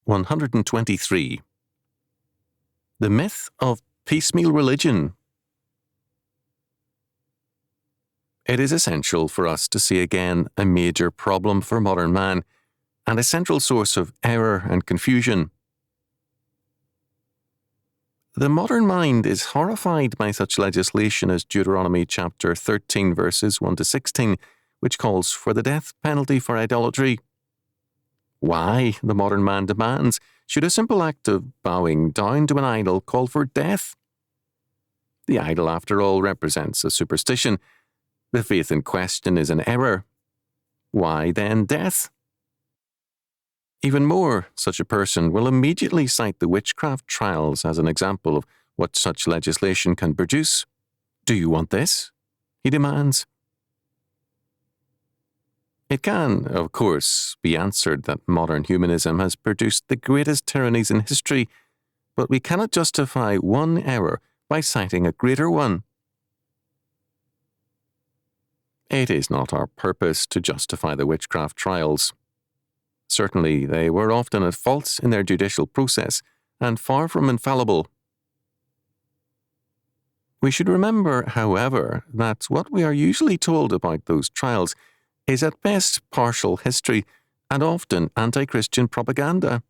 123. The myth of piecemeal religion. It is essential for us to see again a major problem for modern man and a central source of error and confusion. The modern mind is horrified by such legislation as Deuteronomy chapter 13 verses 1 to 16, which calls for the death penalty for idolatry. Why, the modern man demands, should a simple act of bowing down to an idol call for death? The idol, after all, represents a superstition. The faith in question is an error. Why then death? Even more, such a person will immediately cite the witchcraft trials as an example of what such legislation can produce. Do you want this? He demands. It can, of course, be answered that modern humanism has produced the greatest tyrannies in history, but we cannot justify one error by citing a greater one. It is not our purpose to justify the witchcraft trials. Certainly, they were often at fault in their judicial process and far from infallible. We should remember, however, that what we are usually told about those trials is at best partial history and often anti-Christian propaganda.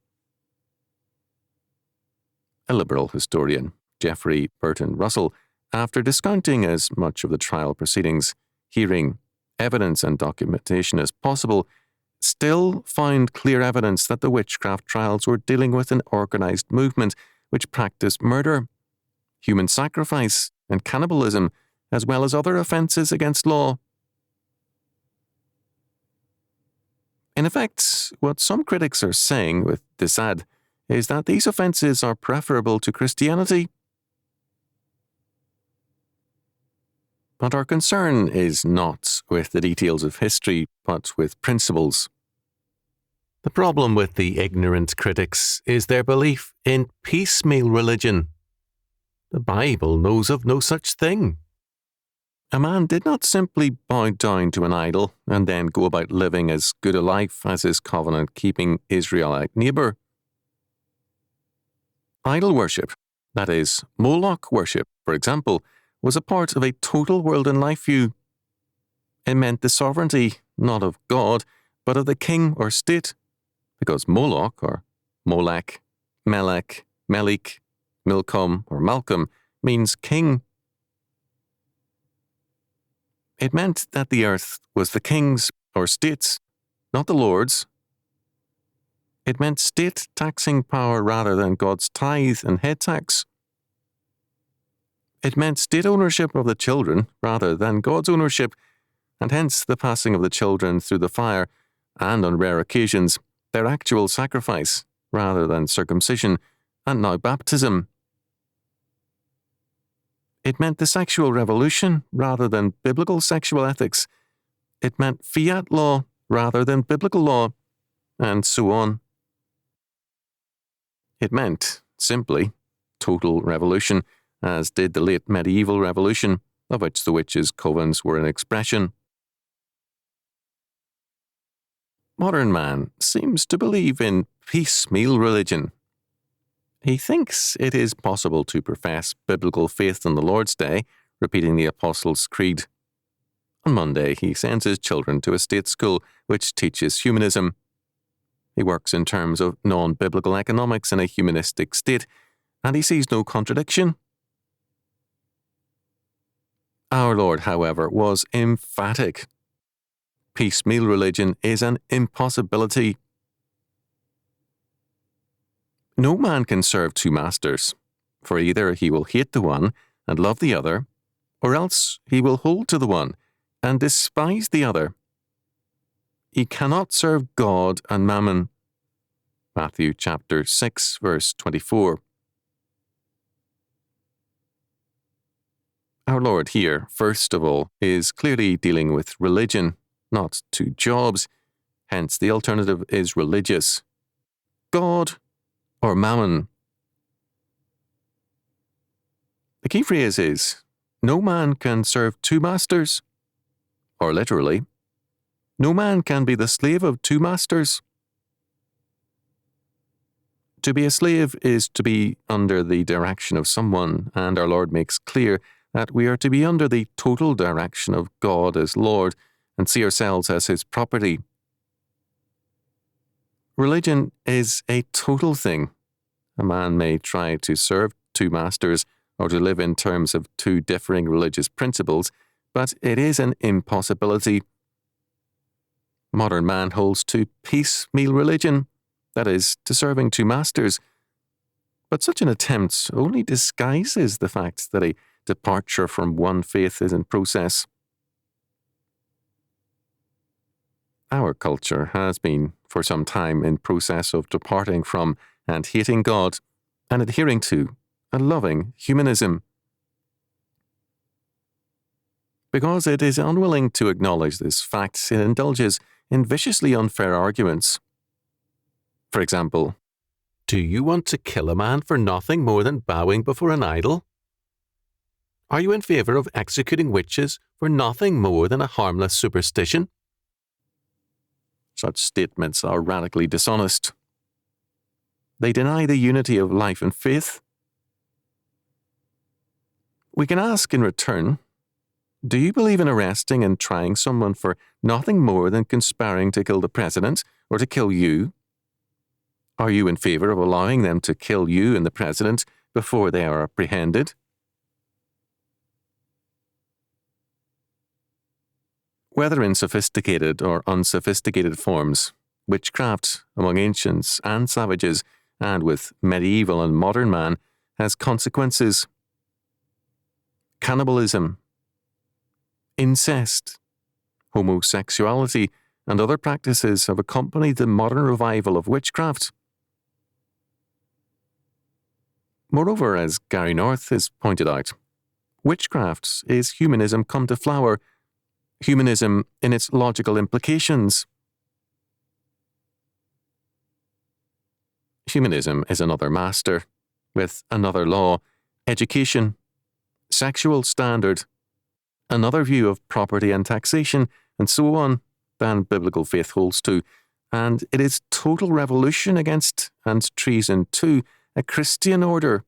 A liberal historian, Geoffrey Burton Russell, after discounting as much of the trial proceedings, hearing, evidence and documentation as possible, still found clear evidence that the witchcraft trials were dealing with an organized movement which practiced murder, human sacrifice, and cannibalism, as well as other offences against law. In effect, what some critics are saying with this ad is that these offences are preferable to Christianity. But our concern is not with the details of history, but with principles. The problem with the ignorant critics is their belief in piecemeal religion. The Bible knows of no such thing. A man did not simply bow down to an idol and then go about living as good a life as his covenant-keeping Israelite neighbour. Idol worship, that is, Moloch worship, for example, was a part of a total world and life view. It meant the sovereignty, not of God, but of the king or state, because Moloch, or Molech, Melech, Melik, Milcom, or Malcolm, means king. It meant that the earth was the king's or state's, not the Lord's. It meant state taxing power rather than God's tithe and head tax. It meant state ownership of the children rather than God's ownership, and hence the passing of the children through the fire, and on rare occasions, their actual sacrifice rather than circumcision, and now baptism. It meant the sexual revolution rather than biblical sexual ethics. It meant fiat law rather than biblical law, and so on. It meant, simply, total revolution, as did the late medieval revolution, of which the witches' covens were an expression. Modern man seems to believe in piecemeal religion. He thinks it is possible to profess biblical faith on the Lord's Day, repeating the Apostles' Creed. On Monday, he sends his children to a state school which teaches humanism. He works in terms of non-biblical economics in a humanistic state, and he sees no contradiction. Our Lord, however, was emphatic. Piecemeal religion is an impossibility. No man can serve two masters, for either he will hate the one and love the other, or else he will hold to the one and despise the other. He cannot serve God and mammon. Matthew chapter 6, verse 24. Our Lord here, first of all, is clearly dealing with religion, not two jobs. Hence, the alternative is religious. God or mammon. The key phrase is, no man can serve two masters. Or literally, no man can be the slave of two masters. To be a slave is to be under the direction of someone, and our Lord makes clear that we are to be under the total direction of God as Lord and see ourselves as His property. Religion is a total thing. A man may try to serve two masters or to live in terms of two differing religious principles, but it is an impossibility. Modern man holds to piecemeal religion, that is, to serving two masters. But such an attempt only disguises the fact that a departure from one faith is in process. Our culture has been, for some time, in process of departing from and hating God and adhering to and loving humanism. Because it is unwilling to acknowledge this fact, it indulges in viciously unfair arguments. For example, do you want to kill a man for nothing more than bowing before an idol? Are you in favour of executing witches for nothing more than a harmless superstition? Such statements are radically dishonest. They deny the unity of life and faith. We can ask in return, do you believe in arresting and trying someone for nothing more than conspiring to kill the president or to kill you? Are you in favour of allowing them to kill you and the president before they are apprehended? Whether in sophisticated or unsophisticated forms, witchcraft among ancients and savages, and with medieval and modern man, has consequences. Cannibalism, incest, homosexuality, and other practices have accompanied the modern revival of witchcraft. Moreover, as Gary North has pointed out, witchcraft is humanism come to flower, humanism in its logical implications. Humanism is another master, with another law, education, sexual standard, another view of property and taxation, and so on, than biblical faith holds to, and it is total revolution against, and treason to, a Christian order.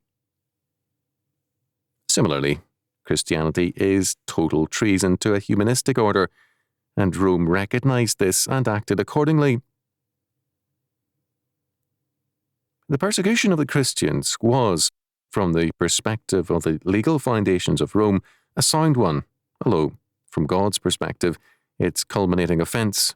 Similarly, Christianity is total treason to a humanistic order, and Rome recognized this and acted accordingly. The persecution of the Christians was, from the perspective of the legal foundations of Rome, a sound one, although, from God's perspective, its culminating offence.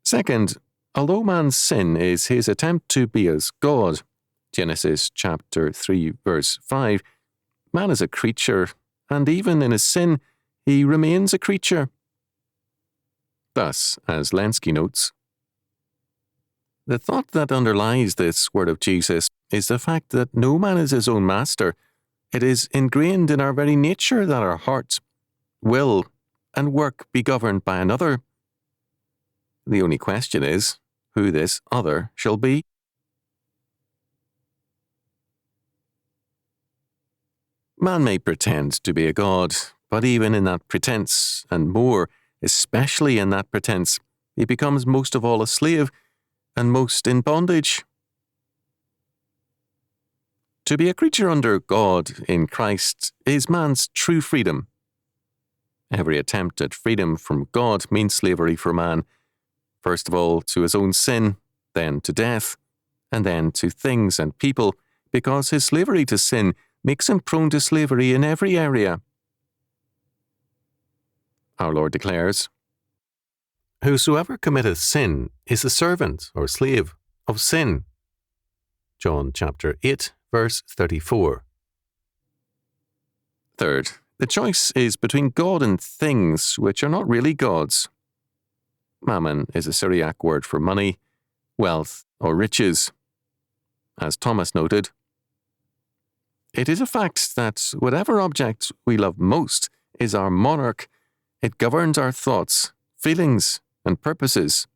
Second, although man's sin is his attempt to be as God, Genesis chapter 3, verse 5, man is a creature, and even in his sin, he remains a creature. Thus, as Lenski notes, the thought that underlies this word of Jesus is the fact that no man is his own master. It is ingrained in our very nature that our hearts, will, and work be governed by another. The only question is who this other shall be. Man may pretend to be a god, but even in that pretense, and more, especially in that pretense, he becomes most of all a slave, and most in bondage. To be a creature under God in Christ is man's true freedom. Every attempt at freedom from God means slavery for man, first of all to his own sin, then to death, and then to things and people, because his slavery to sin makes him prone to slavery in every area. Our Lord declares, "Whosoever committeth sin is a servant or slave of sin." John chapter 8, verse 34. Third, the choice is between God and things which are not really gods. Mammon is a Syriac word for money, wealth, or riches. As Thomas noted, it is a fact that whatever object we love most is our monarch. It governs our thoughts, feelings, and purposes.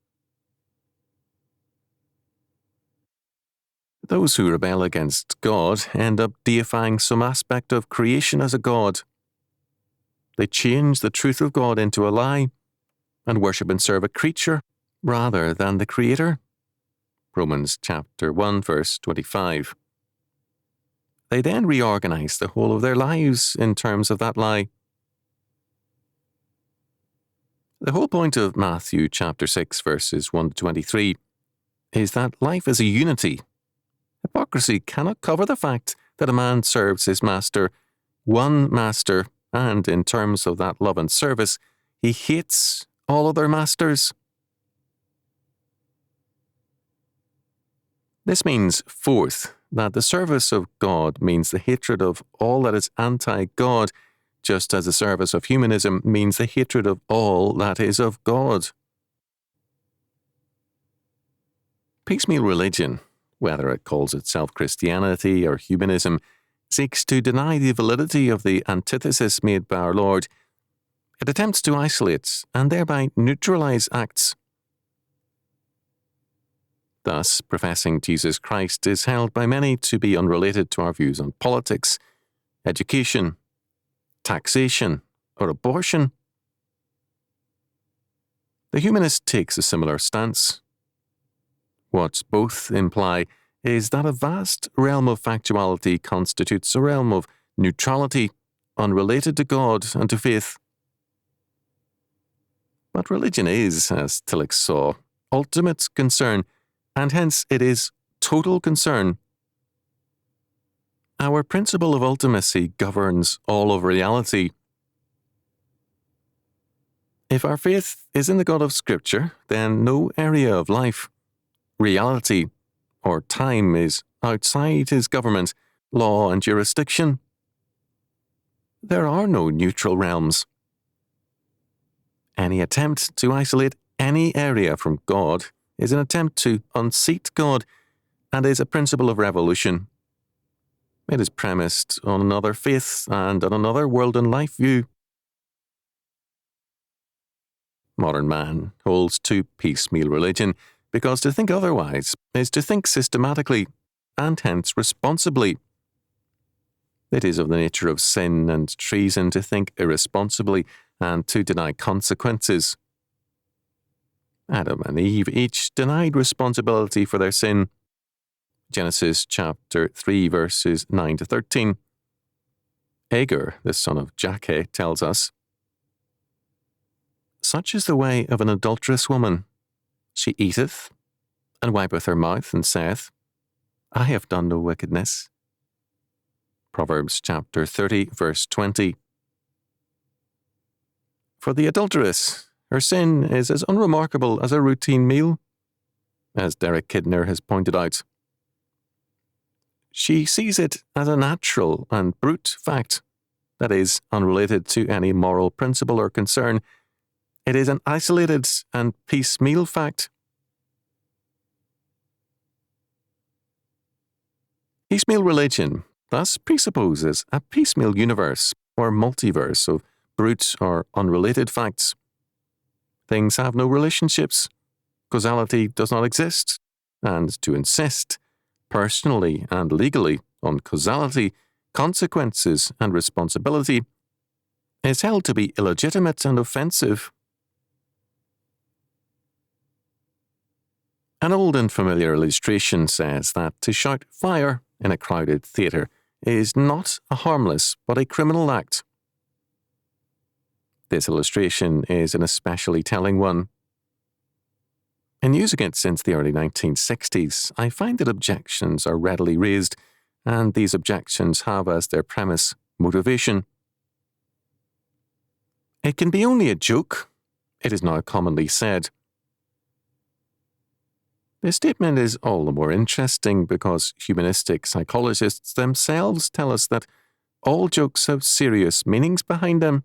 Those who rebel against God end up deifying some aspect of creation as a god. They change the truth of God into a lie and worship and serve a creature, rather than the Creator. Romans chapter 1, verse 25. They then reorganize the whole of their lives in terms of that lie. The whole point of Matthew chapter 6, verses 1 to 23 is that life is a unity. Hypocrisy cannot cover the fact that a man serves his master, one master, and in terms of that love and service, he hates all other masters. This means, fourth, that the service of God means the hatred of all that is anti-God, just as the service of humanism means the hatred of all that is of God. Piecemeal religion, whether it calls itself Christianity or humanism, seeks to deny the validity of the antithesis made by our Lord. It attempts to isolate and thereby neutralize acts. Thus, professing Jesus Christ is held by many to be unrelated to our views on politics, education, taxation, or abortion. The humanist takes a similar stance. What both imply is that a vast realm of factuality constitutes a realm of neutrality, unrelated to God and to faith. But religion is, as Tillich saw, ultimate concern, and hence it is total concern. Our principle of ultimacy governs all of reality. If our faith is in the God of Scripture, then no area of life, reality, or time is outside his government, law, and jurisdiction. There are no neutral realms. Any attempt to isolate any area from God is an attempt to unseat God and is a principle of revolution. It is premised on another faith and on another world and life view. Modern man holds to piecemeal religion because to think otherwise is to think systematically and hence responsibly. It is of the nature of sin and treason to think irresponsibly and to deny consequences. Adam and Eve each denied responsibility for their sin. Genesis chapter 3 verses 9 to 13. Agar, the son of Jakeh, tells us, "Such is the way of an adulterous woman. She eateth, and wipeth her mouth, and saith, I have done no wickedness." Proverbs chapter 30 verse 20. For the adulteress, her sin is as unremarkable as a routine meal, as Derek Kidner has pointed out. She sees it as a natural and brute fact, that is, unrelated to any moral principle or concern. It is an isolated and piecemeal fact. Piecemeal religion thus presupposes a piecemeal universe or multiverse of brute or unrelated facts. Things have no relationships, causality does not exist, and to insist, personally and legally, on causality, consequences, and responsibility is held to be illegitimate and offensive. An old and familiar illustration says that to shout fire in a crowded theatre is not a harmless but a criminal act. This illustration is an especially telling one. In using it since the early 1960s, I find that objections are readily raised, and these objections have as their premise motivation. It can be only a joke, it is now commonly said. This statement is all the more interesting because humanistic psychologists themselves tell us that all jokes have serious meanings behind them.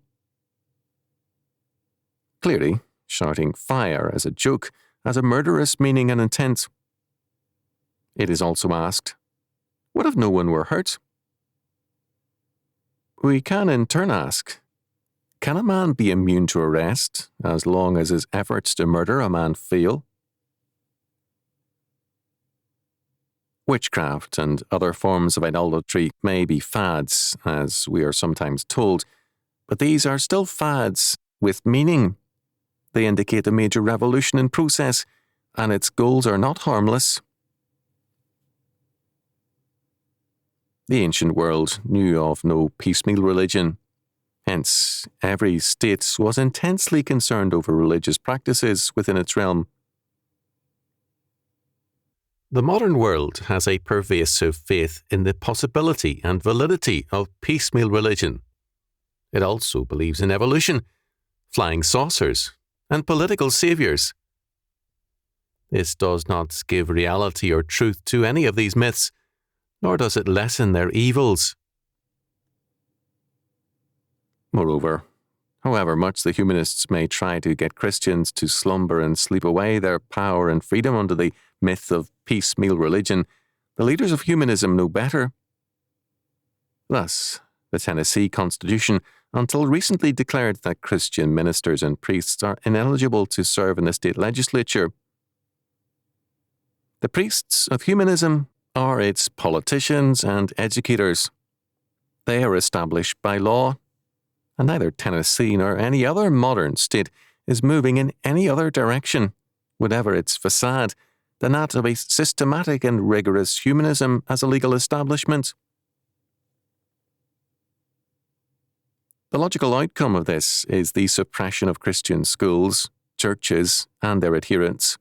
Clearly, shouting fire as a joke has a murderous meaning and intent. It is also asked, what if no one were hurt? We can in turn ask, can a man be immune to arrest as long as his efforts to murder a man fail? Witchcraft and other forms of idolatry may be fads, as we are sometimes told, but these are still fads with meaning. They indicate a major revolution in process, and its goals are not harmless. The ancient world knew of no piecemeal religion. Hence, every state was intensely concerned over religious practices within its realm. The modern world has a pervasive faith in the possibility and validity of piecemeal religion. It also believes in evolution, flying saucers, and political saviors. This does not give reality or truth to any of these myths, nor does it lessen their evils. Moreover, however much the humanists may try to get Christians to slumber and sleep away their power and freedom under the myth of piecemeal religion, the leaders of humanism know better. Thus, the Tennessee Constitution, until recently, declared that Christian ministers and priests are ineligible to serve in the state legislature. The priests of humanism are its politicians and educators. They are established by law, and neither Tennessee nor any other modern state is moving in any other direction, whatever its facade, than that of a systematic and rigorous humanism as a legal establishment. The logical outcome of this is the suppression of Christian schools, churches, and their adherents.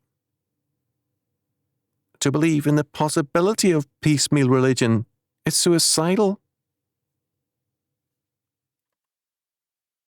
To believe in the possibility of piecemeal religion is suicidal.